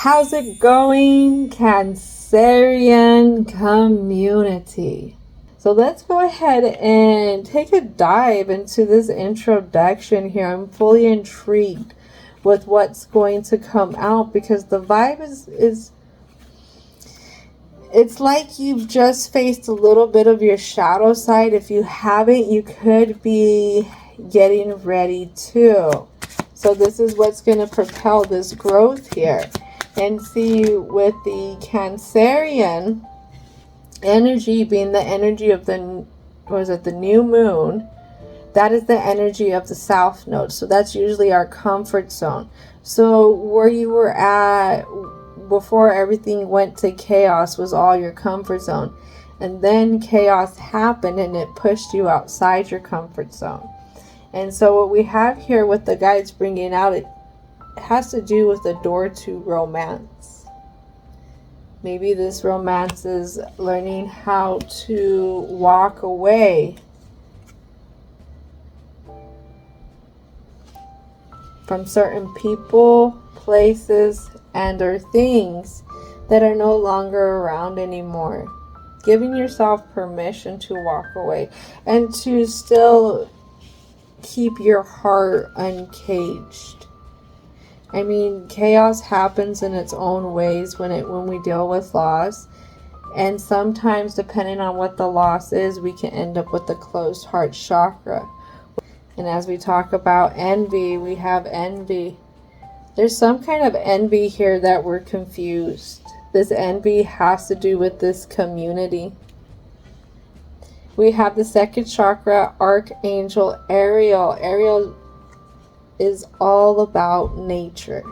How's it going, Cancerian community? So let's go ahead and take a dive into this introduction here. I'm fully intrigued with what's going to come out because the vibe is it's like you've just faced a little bit of your shadow side. If you haven't, you could be getting ready to. So this is what's going to propel this growth here. And see, with the Cancerian energy being the energy of the, the new moon, that is the energy of the south node. So that's usually our comfort zone. So where you were at before everything went to chaos was all your comfort zone. And then chaos happened and it pushed you outside your comfort zone. And so what we have here with the guides bringing out, it has to do with the door to romance. Maybe this romance is learning how to walk away from certain people, places, and or things that are no longer around anymore. Giving yourself permission to walk away and to still keep your heart uncaged. I mean, chaos happens in its own ways when we deal with loss. And sometimes, depending on what the loss is, we can end up with the closed heart chakra. And as we talk about envy, we have envy. There's some kind of envy here that we're confused. This envy has to do with this community. We have the second chakra, Archangel Ariel. Ariel is all about nature,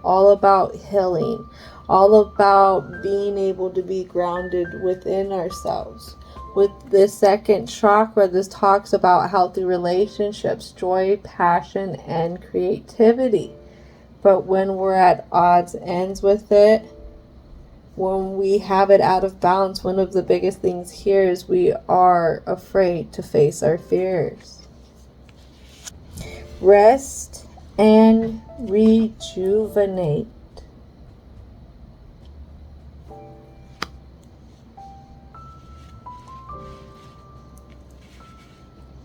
all about healing, all about being able to be grounded within ourselves. With this second chakra, this talks about healthy relationships, joy, passion, and creativity. But when we're at odds ends with it, when we have it out of balance, one of the biggest things here is we are afraid to face our fears. Rest and rejuvenate.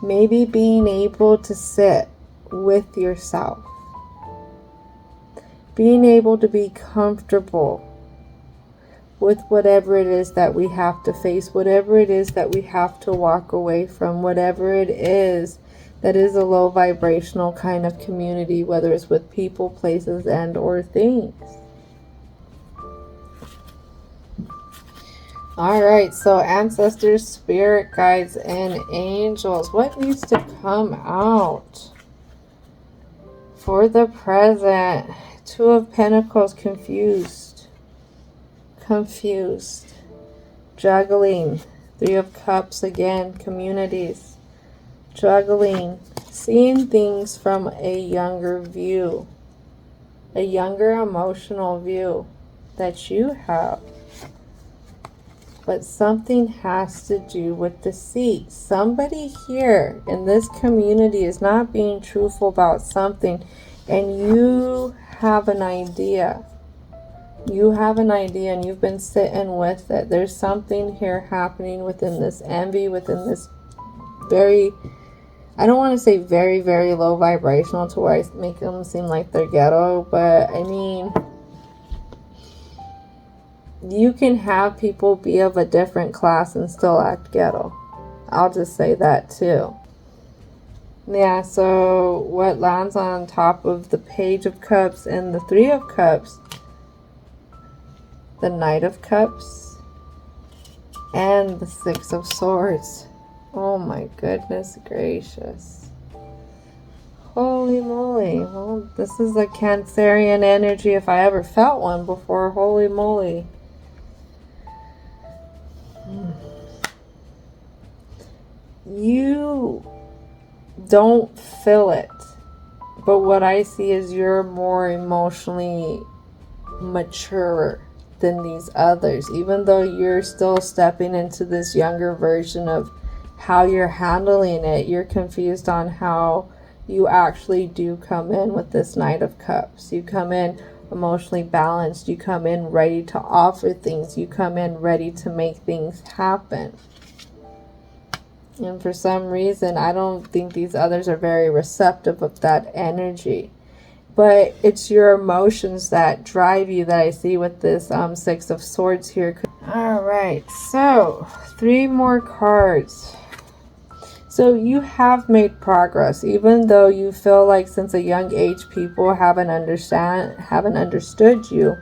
Maybe being able to sit with yourself. Being able to be comfortable with whatever it is that we have to face, whatever it is that we have to walk away from, whatever it is that is a low vibrational kind of community, whether it's with people, places, and or things. Alright, so ancestors, spirit guides, and angels. What needs to come out for the present? Two of Pentacles, confused. Juggling. Three of Cups again, communities. Juggling, seeing things from a younger view, a younger emotional view that you have. But something has to do with deceit. Somebody here in this community is not being truthful about something, and you have an idea. You have an idea and you've been sitting with it. There's something here happening within this envy, within this very, I don't want to say very, very low vibrational to where I make them seem like they're ghetto, but I mean, you can have people be of a different class and still act ghetto. I'll just say that too. Yeah, so what lands on top of the Page of Cups and the Three of Cups? The Knight of Cups and the Six of Swords. Oh my goodness gracious. Holy moly. Well, this is a Cancerian energy if I ever felt one before. Holy moly. You don't feel it. But what I see is you're more emotionally mature than these others. Even though you're still stepping into this younger version of how you're handling it, you're confused on how you actually do come in with this Knight of Cups. You come in emotionally balanced. You come in ready to offer things. You come in ready to make things happen. And for some reason, I don't think these others are very receptive of that energy. But it's your emotions that drive you, that I see with this Six of Swords here. All right, so 3 more cards. So you have made progress, even though you feel like since a young age people haven't understood you.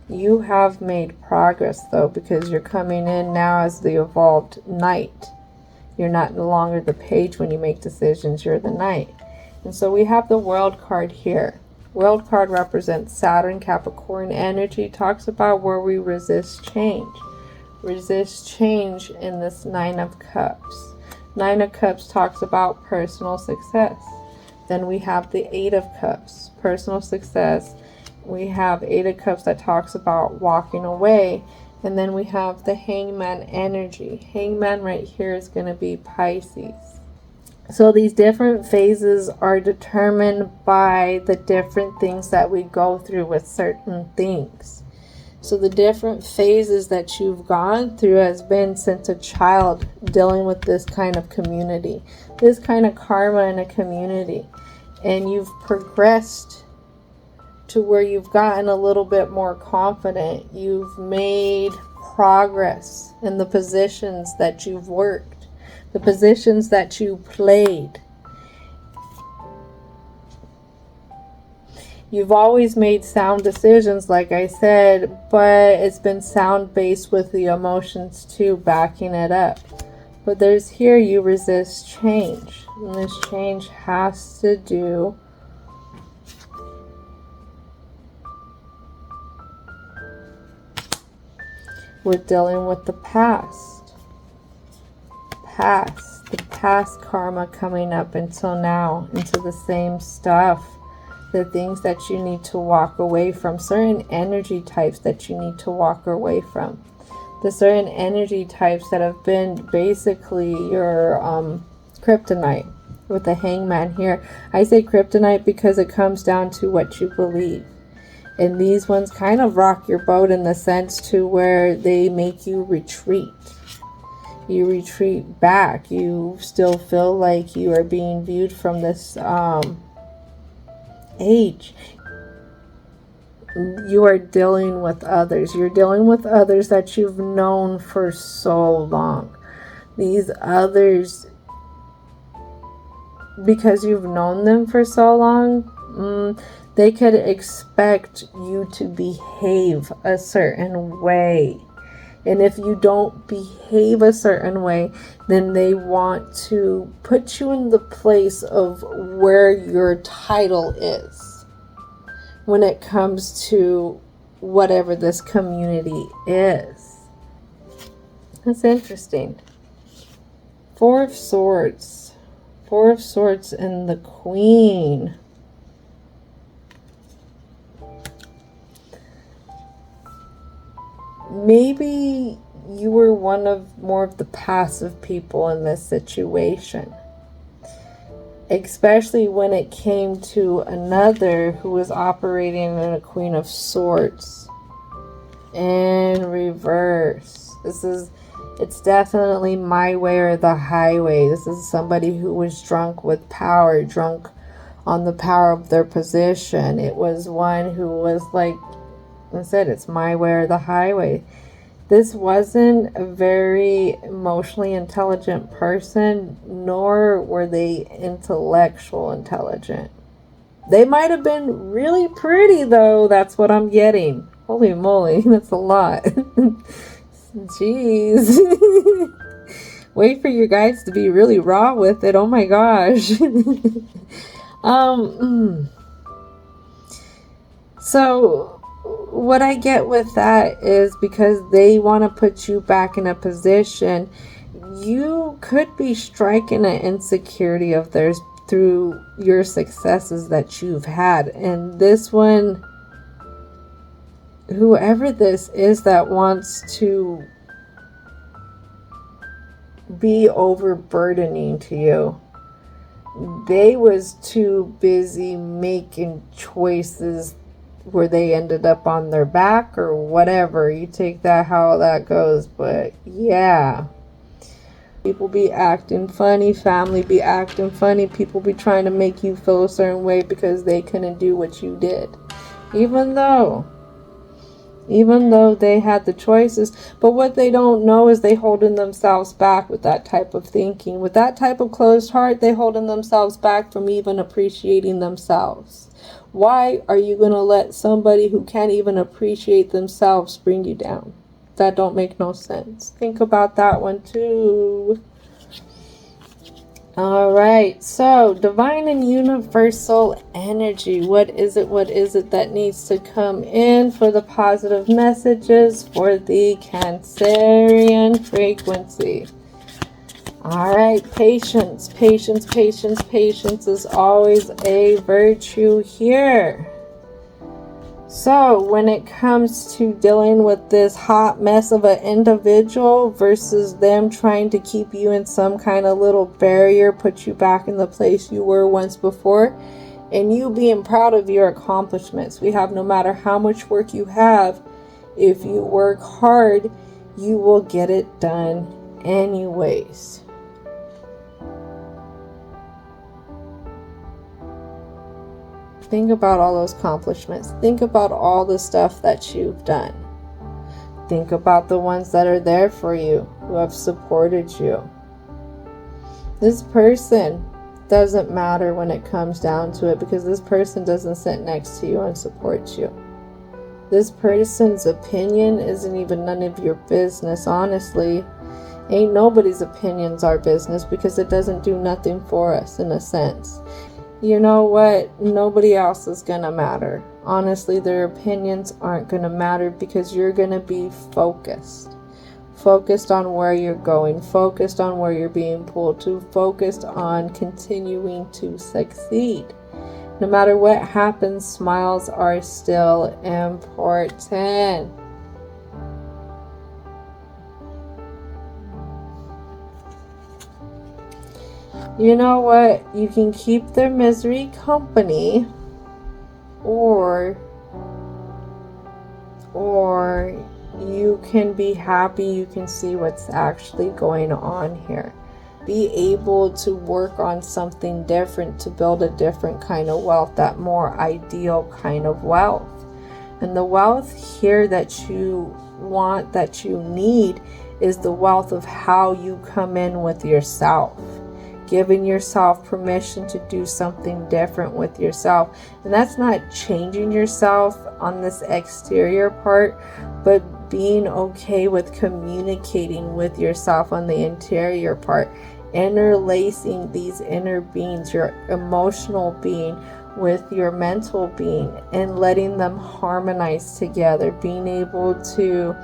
You have made progress though, because you're coming in now as the evolved knight. You're not no longer the page when you make decisions, you're the knight. And so we have the World card here. World card represents Saturn, Capricorn energy, talks about where we resist change. Resist change in this 9 of Cups. 9 of Cups talks about personal success. Then we have the 8 of Cups, personal success. We have 8 of Cups that talks about walking away. And then we have the Hangman energy. Hangman right here is going to be Pisces. So these different phases are determined by the different things that we go through with certain things. So the different phases that you've gone through has been since a child, dealing with this kind of community, this kind of karma in a community. And you've progressed to where you've gotten a little bit more confident. You've made progress in the positions that you've worked, the positions that you played. You've always made sound decisions, like I said, but it's been sound based with the emotions too, backing it up. But there's here, you resist change. And this change has to do with dealing with the past. The past karma coming up until now, into the same stuff. The things that you need to walk away from, certain energy types that you need to walk away from. The certain energy types that have been basically your kryptonite with the Hangman here. I say kryptonite because it comes down to what you believe. And these ones kind of rock your boat in the sense to where they make you retreat. You retreat back. You still feel like you are being viewed from this age. You are dealing with others. You're dealing with others that you've known for so long. These others, because you've known them for so long, they could expect you to behave a certain way. And if you don't behave a certain way, then they want to put you in the place of where your title is when it comes to whatever this community is. That's interesting. 4 of Swords. 4 of Swords and the Queen. Maybe you were one of more of the passive people in this situation, especially when it came to another who was operating in a Queen of Swords in reverse. It's definitely my way or the highway. This is somebody who was drunk with power, drunk on the power of their position. It was one who was like I said, it's my way or the highway. This wasn't a very emotionally intelligent person, nor were they intellectual intelligent. They might have been really pretty, though. That's what I'm getting. Holy moly, that's a lot. Jeez. Wait for your guys to be really raw with it. Oh my gosh. So what I get with that is because they want to put you back in a position, you could be striking an insecurity of theirs through your successes that you've had. And this one, whoever this is that wants to be overburdening to you, they was too busy making choices where they ended up on their back or whatever. You take that how that goes. But yeah, people be acting funny, family be acting funny, people be trying to make you feel a certain way because they couldn't do what you did, even though they had the choices. But what they don't know is they holding themselves back with that type of thinking, with that type of closed heart. They holding themselves back from even appreciating themselves. Why are you going to let somebody who can't even appreciate themselves bring you down? That don't make no sense. Think about that one too. All right, so divine and universal energy. What is it that needs to come in for the positive messages for the Cancerian frequency? All right, patience is always a virtue here. So when it comes to dealing with this hot mess of an individual versus them trying to keep you in some kind of little barrier, put you back in the place you were once before, and you being proud of your accomplishments. We have, no matter how much work you have, if you work hard, you will get it done anyways. Think about all those accomplishments. Think about all the stuff that you've done. Think about the ones that are there for you, who have supported you. This person doesn't matter when it comes down to it, because this person doesn't sit next to you and support you. This person's opinion isn't even none of your business, honestly. Ain't nobody's opinions our business, because it doesn't do nothing for us in a sense. You know what? Nobody else is gonna matter. Honestly, their opinions aren't gonna matter, because you're gonna be focused. Focused on where you're going. Focused on where you're being pulled to. Focused on continuing to succeed. No matter what happens, smiles are still important. You know what? You can keep their misery company, or you can be happy. You can see what's actually going on here. Be able to work on something different to build a different kind of wealth, that more ideal kind of wealth. And the wealth here that you want, that you need, is the wealth of how you come in with yourself. Giving yourself permission to do something different with yourself. And that's not changing yourself on this exterior part, but being okay with communicating with yourself on the interior part. Interlacing these inner beings, your emotional being with your mental being, and letting them harmonize together. Being able to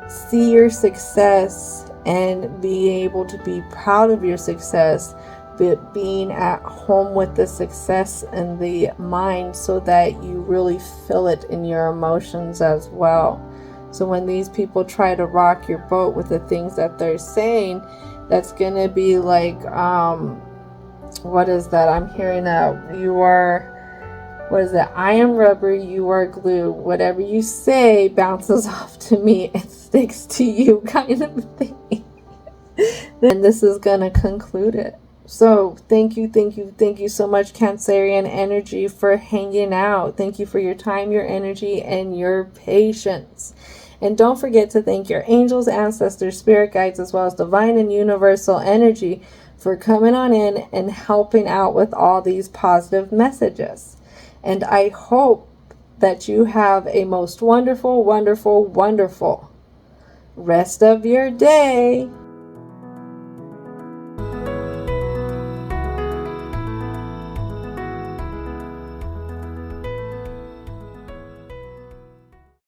see your success and be able to be proud of your success, but being at home with the success in the mind, so that you really feel it in your emotions as well. So when these people try to rock your boat with the things that they're saying, that's gonna be like, what is that? I'm hearing that you are, what is it? I am rubber, you are glue. Whatever you say bounces off to me and sticks to you, kind of thing. Then this is gonna conclude it. So thank you so much, Cancerian energy, for hanging out. Thank you for your time, your energy, and your patience. And don't forget to thank your angels, ancestors, spirit guides, as well as divine and universal energy for coming on in and helping out with all these positive messages. And I hope that you have a most wonderful, wonderful, wonderful rest of your day.